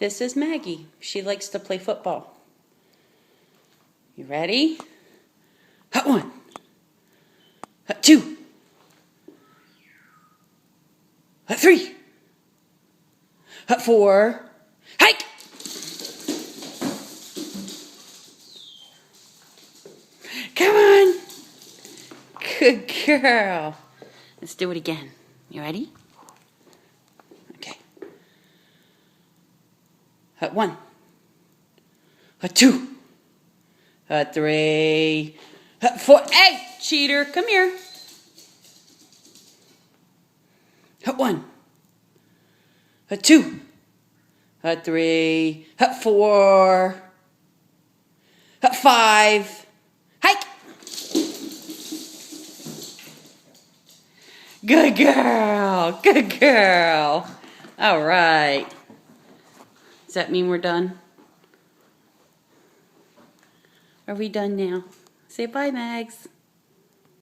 This is Maggie. She likes to play football. You ready? Hut 1. Hut 2. Hut 3. Hut 4. Hike! Come on! Good girl. Let's do it again. You ready? Okay. Hut 1. Hut 2. Hut 3. Hut 4. Hey, cheater, come here. Hut 1. Hut 2. Hut 3. Hut 4. Hut 5. Hike. Good girl. Good girl. All right. Does that mean we're done? Are we done now? Say bye, Mags.